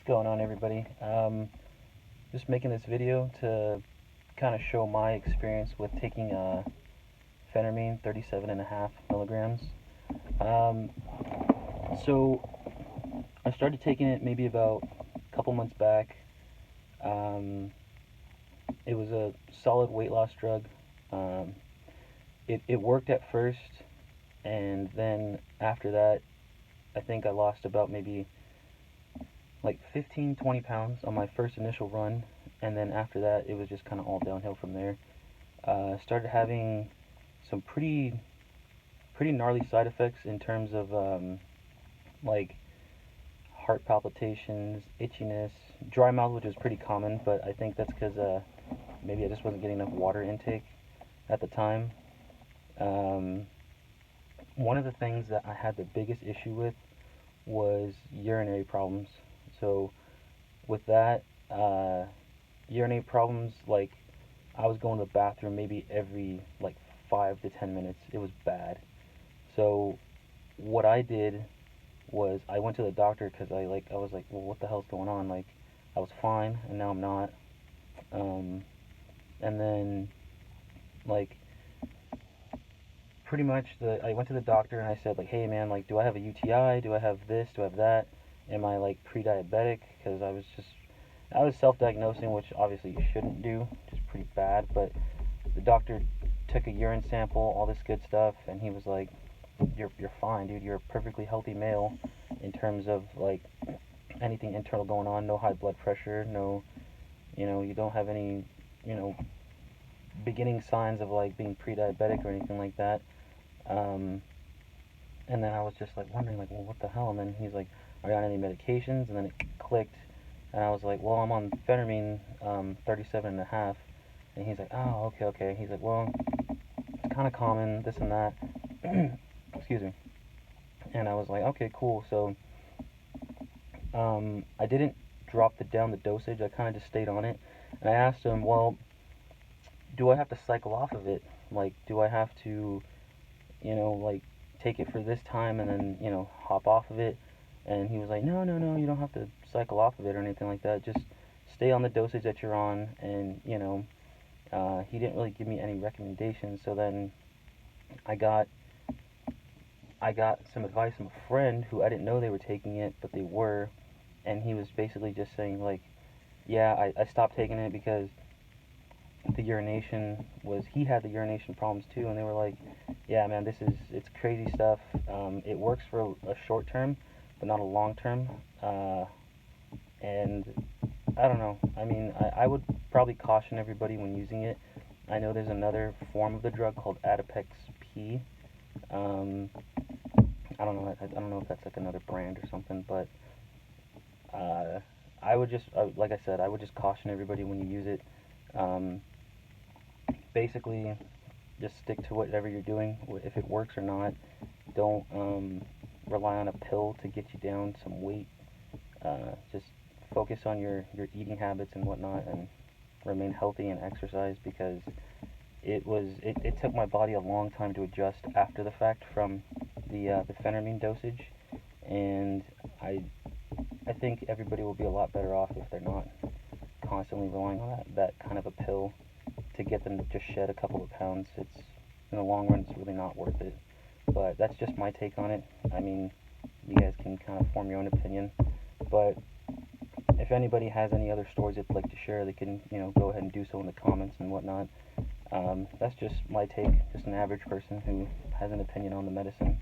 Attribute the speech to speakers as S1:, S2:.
S1: going on, everybody? Just making this video to kind of show my experience with taking Phentermine 37.5 milligrams. Um, so I started taking it maybe about a couple months back. Um, it was a solid weight loss drug. Um, it worked at first, and then after that, I think I lost about maybe like 15, 20 pounds on my first initial run, and then after that, it was just kind of all downhill from there. Started having some pretty gnarly side effects in terms of like heart palpitations, itchiness, dry mouth, which is pretty common, but I think that's because maybe I just wasn't getting enough water intake at the time. Um, One of the things that I had the biggest issue with was urinary problems. So with that, urinary problems, like I was going to the bathroom maybe every like 5 to 10 minutes. It was bad. So what I did was I went to the doctor because I was like, well, what the hell's going on? Like I was fine and now I'm not. Um, and then like pretty much I went to the doctor and I said like, hey man, like do I have a UTI? Do I have this? Do I have that? Am I like pre-diabetic? Because I was self-diagnosing, which obviously you shouldn't do, which is pretty bad. But the doctor took a urine sample, all this good stuff, and he was like, you're fine, dude. You're a perfectly healthy male in terms of like anything internal going on. No high blood pressure. No, you don't have any, you know, beginning signs of like being pre-diabetic or anything like that. Um, and then I was just like wondering like, well, what the hell? And then he's like, are you on any medications? And then it clicked, and I was like, well, I'm on Phentermine 37 and a half. And he's like, oh, okay, okay. He's like, well, it's kind of common, this and that. Excuse me. And I was like, okay, cool. So I didn't drop down the dosage. I kind of just stayed on it. And I asked him, well, do I have to cycle off of it? Like, do I have to, like take it for this time and then, hop off of it? And he was like, no, no, no, you don't have to cycle off of it or anything like that. Just stay on the dosage that you're on. And, he didn't really give me any recommendations. So then I got I got some advice from a friend who I didn't know they were taking it, but they were, and he was basically just saying like, yeah, I stopped taking it because the urination was he had the urination problems too, and they were like, yeah, man, it's crazy stuff. It works for a short term, but not a long term. And I don't know. I mean, I would probably caution everybody when using it. I know there's another form of the drug called Adipex P. Um, I don't know. I don't know if that's like another brand or something, but uh, I would just, like I said, I would just caution everybody when you use it. Um, Basically, just stick to whatever you're doing. If it works or not, don't rely on a pill to get you down some weight. Just focus on your eating habits and whatnot, and remain healthy and exercise because it took my body a long time to adjust after the fact from the phentermine dosage, and I think everybody will be a lot better off if they're not constantly relying on that kind of a pill to get them to just shed a couple of pounds. It's in the long run, it's really not worth it. But that's just my take on it. I mean, you guys can kind of form your own opinion. But if anybody has any other stories they'd like to share, they can go ahead and do so in the comments and whatnot. That's just my take, just an average person who has an opinion on the medicine.